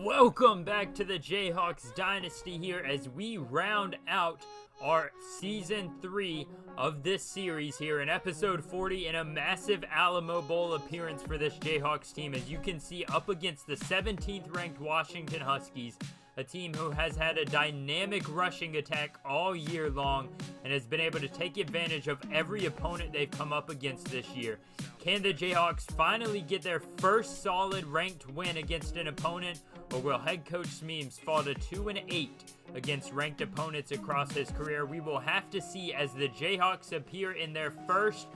Welcome back to the Jayhawks Dynasty here as we round out our Season 3 of this series here in Episode 40 in a massive Alamo Bowl appearance for this Jayhawks team, as you can see, up against the 17th ranked Washington Huskies, a team who has had a dynamic rushing attack all year long and has been able to take advantage of every opponent they've come up against this year. Can the Jayhawks finally get their first solid ranked win against an opponent, or will Head Coach Smemes fall to 2-8 against ranked opponents across his career? We will have to see, as the Jayhawks appear in their first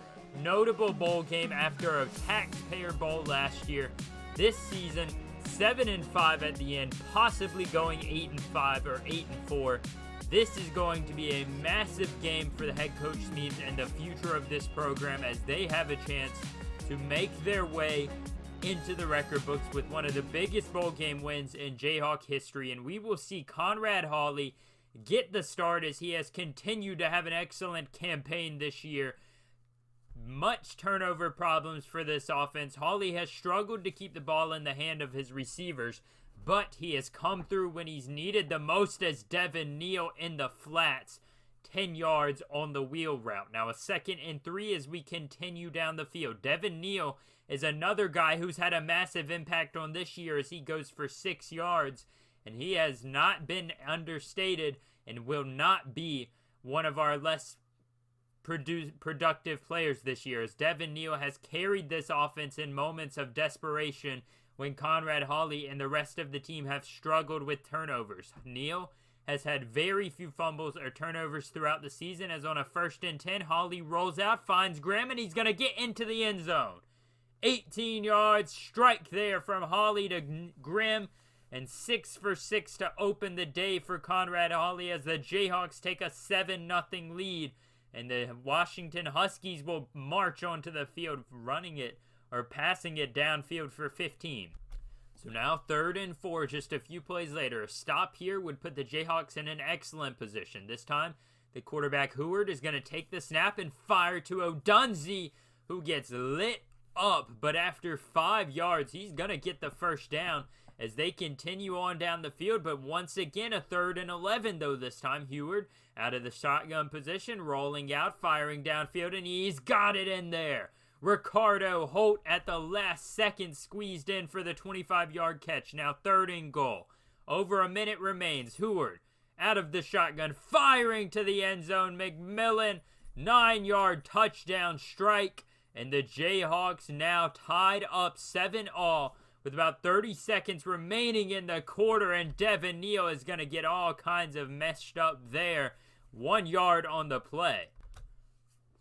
notable bowl game after a taxpayer bowl last year. This season, 7-5 at the end, possibly going 8-5 or 8-4. This is going to be a massive game for the Head Coach Smemes and the future of this program, as they have a chance to make their way into the record books with one of the biggest bowl game wins in Jayhawk history. And we will see Conrad Hawley get the start, as he has continued to have an excellent campaign this year. Much turnover problems for this offense. Hawley has struggled to keep the ball in the hand of his receivers, but he has come through when he's needed the most, as Devin Neal in the flats, 10 yards on the wheel route. Now a 2nd and 3 as we continue down the field. Devin Neal is another guy who's had a massive impact on this year, as he goes for 6 yards, and he has not been understated and will not be one of our less productive players this year, as Devin Neal has carried this offense in moments of desperation when Conrad Hawley and the rest of the team have struggled with turnovers. Neal has had very few fumbles or turnovers throughout the season, as on a 1st and 10, Hawley rolls out, finds Graham, and he's going to get into the end zone. 18 yards, strike there from Hawley to Grimm, and 6 for 6 to open the day for Conrad Hawley, as the Jayhawks take a 7-0 lead, and the Washington Huskies will march onto the field running it or passing it downfield for 15. So now 3rd and 4, just a few plays later. A stop here would put the Jayhawks in an excellent position. This time, the quarterback Heward is going to take the snap and fire to Odunze, who gets lit up. But after 5 yards, he's going to get the first down as they continue on down the field. But once again, a 3rd and 11, though this time. Heward out of the shotgun position, rolling out, firing downfield, and he's got it in there. Ricardo Holt at the last second squeezed in for the 25-yard catch. Now 3rd and goal. Over a minute remains. Heward out of the shotgun, firing to the end zone. McMillan, 9-yard touchdown strike. And the Jayhawks now tied up 7-all with about 30 seconds remaining in the quarter. And Devin Neal is going to get all kinds of messed up there. 1 yard on the play.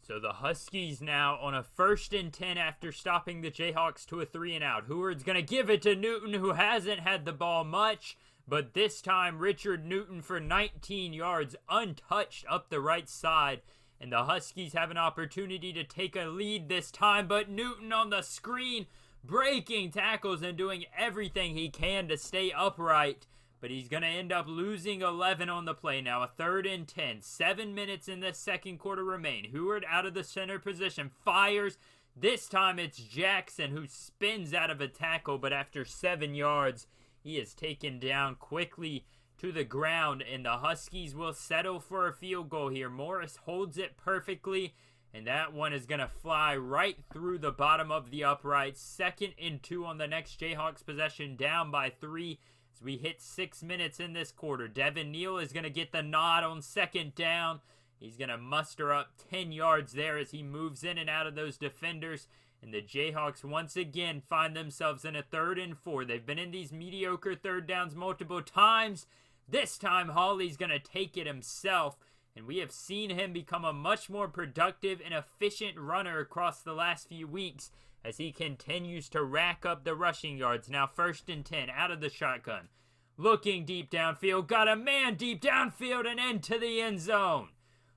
So the Huskies now on a 1st and 10 after stopping the Jayhawks to a 3-and-out. Heward's going to give it to Newton, who hasn't had the ball much, but this time Richard Newton for 19 yards untouched up the right side. And the Huskies have an opportunity to take a lead this time, but Newton on the screen, breaking tackles and doing everything he can to stay upright. But he's going to end up losing 11 on the play. Now a 3rd and 10. 7 minutes in the second quarter remain. Heward out of the center position, fires. This time it's Jackson who spins out of a tackle, but after 7 yards, he is taken down quickly to the ground, and the Huskies will settle for a field goal here. Morris holds it perfectly, and that one is going to fly right through the bottom of the upright. 2nd and 2 on the next Jayhawks possession, down by 3. As we hit 6 minutes in this quarter, Devin Neal is going to get the nod on 2nd down. He's going to muster up 10 yards there as he moves in and out of those defenders. And the Jayhawks once again find themselves in a 3rd and 4. They've been in these mediocre 3rd downs multiple times. This time, Hawley's going to take it himself. And we have seen him become a much more productive and efficient runner across the last few weeks, as he continues to rack up the rushing yards. Now 1st and 10 out of the shotgun. Looking deep downfield. Got a man deep downfield and into the end zone.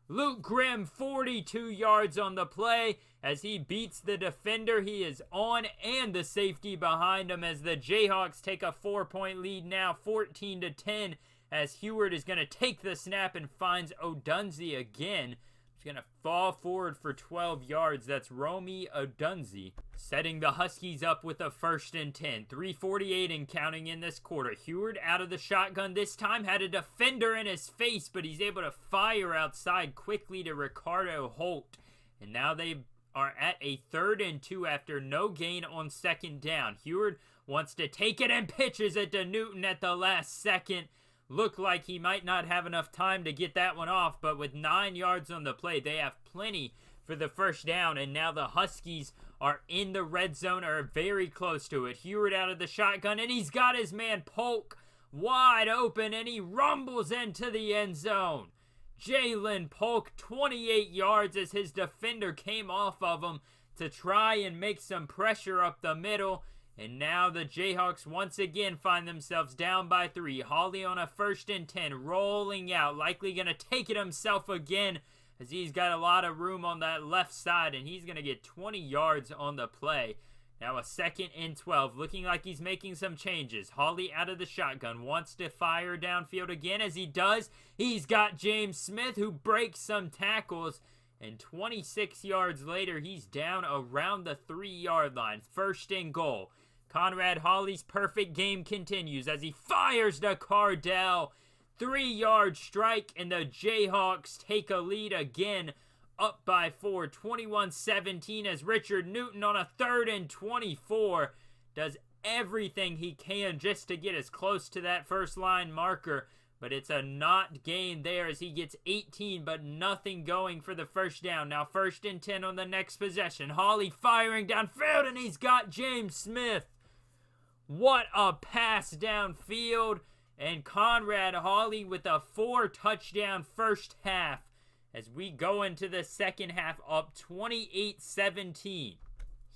Luke Grimm, 42 yards on the play as he beats the defender he is on and the safety behind him, as the Jayhawks take a 4-point lead now, 14-10, as Heward is going to take the snap and finds Odunze again. He's going to fall forward for 12 yards. That's Romy Odunzi, setting the Huskies up with a 1st and 10. 3:48 and counting in this quarter. Heward out of the shotgun this time. Had a defender in his face, but he's able to fire outside quickly to Ricardo Holt. And now they are at a 3rd and 2 after no gain on 2nd down. Heward wants to take it and pitches it to Newton at the last second. Looked like he might not have enough time to get that one off, but with 9 yards on the play, they have plenty for the 1st down, and now the Huskies are in the red zone or very close to it. Heward out of the shotgun, and he's got his man Polk wide open, and he rumbles into the end zone. Jalen Polk, 28 yards as his defender came off of him to try and make some pressure up the middle. And now the Jayhawks once again find themselves down by 3. Hawley on a 1st and 10, rolling out, likely going to take it himself again as he's got a lot of room on that left side, and he's going to get 20 yards on the play. Now a 2nd and 12, looking like he's making some changes. Hawley out of the shotgun, wants to fire downfield again. As he does, he's got James Smith, who breaks some tackles, and 26 yards later, he's down around the 3-yard line. 1st and goal. Conrad Hawley's perfect game continues as he fires to Cardell. 3-yard strike, and the Jayhawks take a lead again, up by 4, 21-17, as Richard Newton on a 3rd and 24 does everything he can just to get as close to that first line marker, but it's a not gain there as he gets 18, but nothing going for the 1st down. Now 1st and 10 on the next possession. Hawley firing downfield, and he's got James Smith. What a pass downfield, and Conrad Hawley with a 4-touchdown 1st half as we go into the 2nd half up 28-17.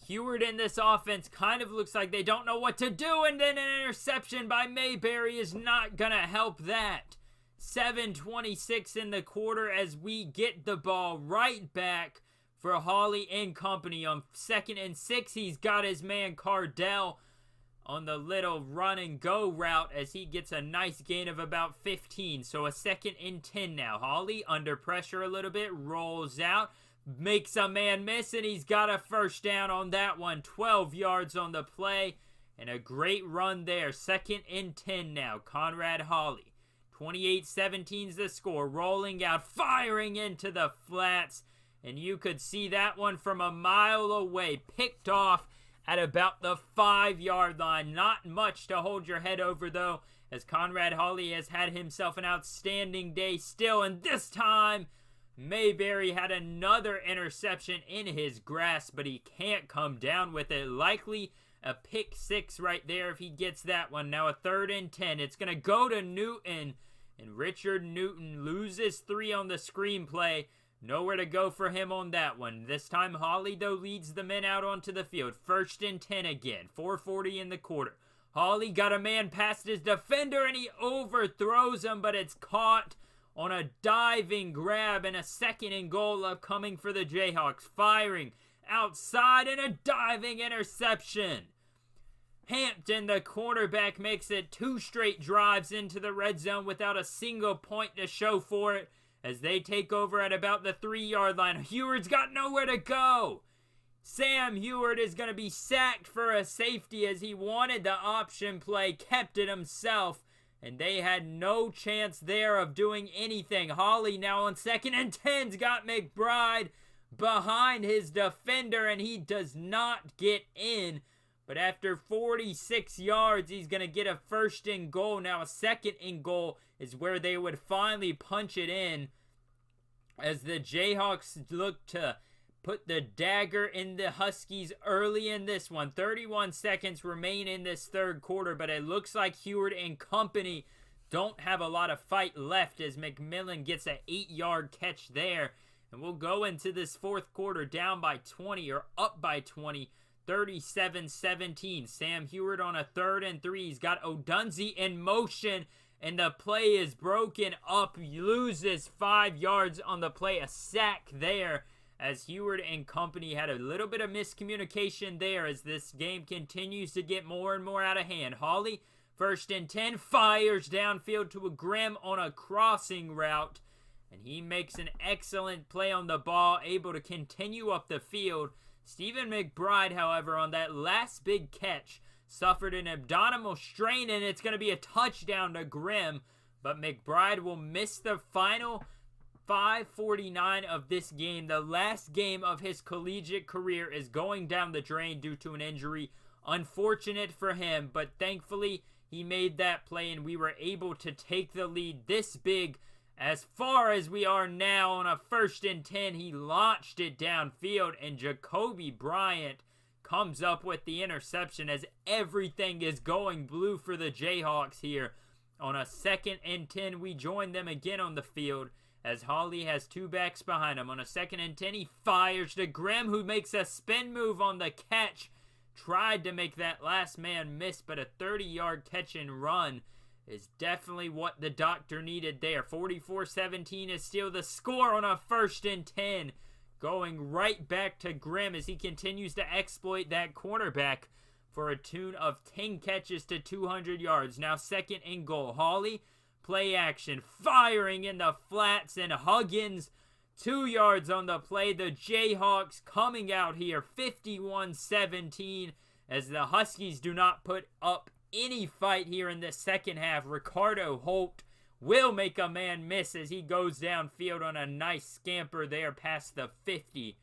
Heward in this offense kind of looks like they don't know what to do, and then an interception by Mayberry is not going to help that. 7:26 in the quarter as we get the ball right back for Hawley and company. On 2nd and 6, he's got his man Cardell on the little run and go route as he gets a nice gain of about 15. So a 2nd and 10 now. Hawley under pressure a little bit, rolls out, makes a man miss, and he's got a 1st down on that one. 12 yards on the play, and a great run there. 2nd and 10 now. Conrad Hawley. 28-17's the score. Rolling out, firing into the flats, and you could see that one from a mile away. Picked off at about the 5-yard line. Not much to hold your head over, though, as Conrad Hawley has had himself an outstanding day still, and this time Mayberry had another interception in his grasp, but he can't come down with it. Likely a pick 6 right there if he gets that one. Now a 3rd and 10. It's going to go to Newton, and Richard Newton loses 3 on the screenplay. Nowhere to go for him on that one. This time Hawley, though, leads the men out onto the field. 1st and 10 again. 4:40 in the quarter. Hawley got a man past his defender, and he overthrows him, but it's caught on a diving grab, and a 2nd and goal upcoming for the Jayhawks. Firing outside, and a diving interception. Hampton, the cornerback, makes it 2 straight drives into the red zone without a single point to show for it, as they take over at about the 3-yard line. Heward's got nowhere to go. Sam Heward is going to be sacked for a safety as he wanted the option play, kept it himself, and they had no chance there of doing anything. Hawley now on 2nd and 10's got McBride behind his defender, and he does not get in. But after 46 yards, he's going to get a 1st and goal. Now a 2nd and goal is where they would finally punch it in, as the Jayhawks look to put the dagger in the Huskies early in this one. 31 seconds remain in this 3rd quarter, but it looks like Heward and company don't have a lot of fight left as McMillan gets an 8-yard catch there. And we'll go into this 4th quarter down by 20 or up by 20. 37-17. Sam Heward on a 3rd and 3. He's got Odunzi in motion, and the play is broken up. He loses 5 yards on the play. A sack there as Heward and company had a little bit of miscommunication there as this game continues to get more and more out of hand. Hawley, 1st and 10, fires downfield to a Grimm on a crossing route and he makes an excellent play on the ball, able to continue up the field. Stephen McBride, however, on that last big catch, suffered an abdominal strain, and it's going to be a touchdown to Grimm, but McBride will miss the final 5:49 of this game. The last game of his collegiate career is going down the drain due to an injury. Unfortunate for him, but thankfully he made that play and we were able to take the lead this big. As far as we are now on a 1st and 10, he launched it downfield and Jacoby Bryant comes up with the interception as everything is going blue for the Jayhawks here. On a 2nd and 10, we join them again on the field as Hawley has 2 backs behind him. On a 2nd and 10, he fires to Grimm, who makes a spin move on the catch. Tried to make that last man miss, but a 30-yard catch and run is definitely what the doctor needed there. 44-17 is still the score on a 1st and 10. Going right back to Grimm as he continues to exploit that cornerback for a tune of 10 catches to 200 yards. Now 2nd and goal. Hawley, play action, firing in the flats, and Huggins 2 yards on the play. The Jayhawks coming out here 51-17 as the Huskies do not put up any fight here in the 2nd half. Ricardo Holt will make a man miss as he goes downfield on a nice scamper there past the 50.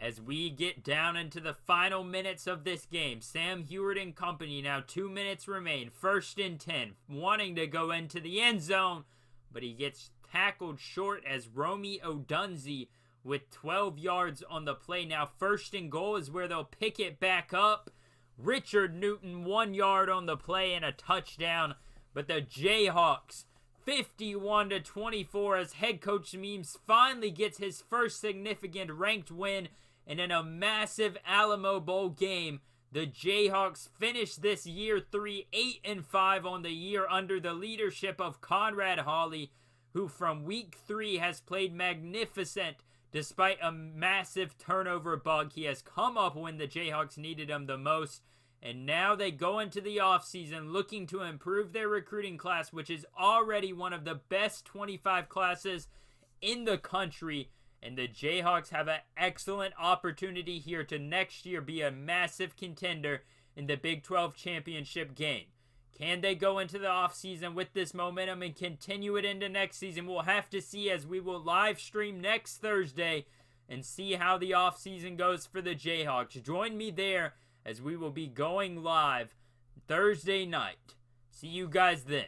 As we get down into the final minutes of this game, Sam Heward and company, now 2 minutes remain. 1st and 10, wanting to go into the end zone, but he gets tackled short as Romy Odunze with 12 yards on the play. Now 1st and goal is where they'll pick it back up. Richard Newton 1 yard on the play and a touchdown, but the Jayhawks 51-24 as head coach Smemes finally gets his first significant ranked win, and in a massive Alamo Bowl game, the Jayhawks finish this year 3 8-5 on the year under the leadership of Conrad Hawley, who from week 3 has played magnificent despite a massive turnover bug. He has come up when the Jayhawks needed him the most, and now they go into the offseason looking to improve their recruiting class, which is already one of the best 25 classes in the country. And the Jayhawks have an excellent opportunity here to next year be a massive contender in the Big 12 championship game. Can they go into the offseason with this momentum and continue it into next season? We'll have to see, as we will live stream next Thursday and see how the offseason goes for the Jayhawks. Join me there as we will be going live Thursday night. See you guys then.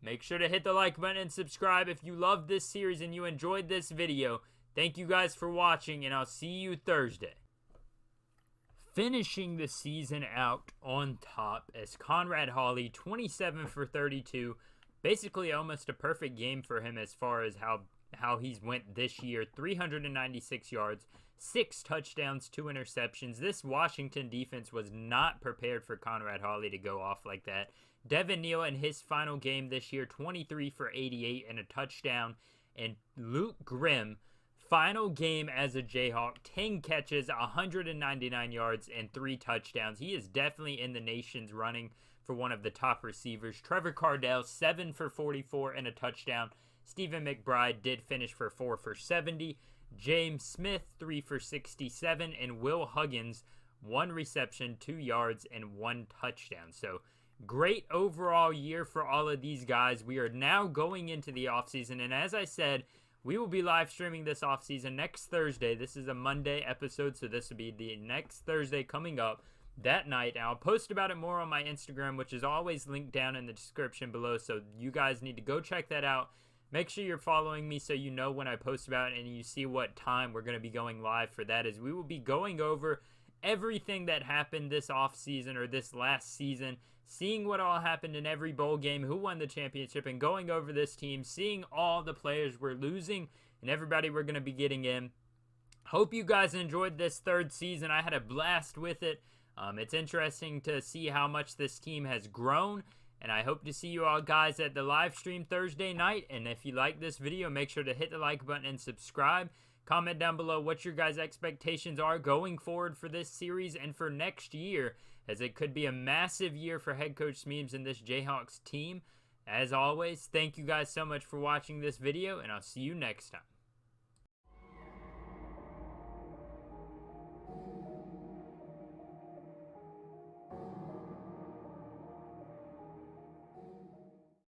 Make sure to hit the like button and subscribe if you loved this series and you enjoyed this video. Thank you guys for watching, and I'll see you Thursday. Finishing the season out on top as Conrad Hawley, 27 for 32. Basically almost a perfect game for him as far as how he's went this year. 396 yards, 6 touchdowns, 2 interceptions. This Washington defense was not prepared for Conrad Hawley to go off like that. Devin Neal in his final game this year, 23 for 88 and a touchdown. And Luke Grimm, final game as a Jayhawk, 10 catches, 199 yards, and 3 touchdowns. He is definitely in the nation's running for one of the top receivers. Trevor Cardell, 7 for 44 and a touchdown. Stephen McBride did finish for 4 for 70. James Smith, 3 for 67. And Will Huggins, 1 reception, 2 yards, and 1 touchdown. So great overall year for all of these guys. We are now going into the offseason, and as I said, we will be live streaming this offseason next Thursday. This is a Monday episode, so this will be the next Thursday coming up that night. And I'll post about it more on my Instagram, which is always linked down in the description below, so you guys need to go check that out. Make sure you're following me so you know when I post about it and you see what time we're going to be going live for that, as we will be going over everything that happened this offseason or this last season, seeing what all happened in every bowl game, who won the championship, and going over this team, seeing all the players we're losing and everybody we're going to be getting in. Hope you guys enjoyed this 3rd season. I had a blast with it. It's interesting to see how much this team has grown, and I hope to see you all guys at the live stream Thursday night. And if you like this video, make sure to hit the like button and subscribe. Comment down below what your guys' expectations are going forward for this series and for next year, as it could be a massive year for head coach Smemes and this Jayhawks team. As always, thank you guys so much for watching this video, and I'll see you next time.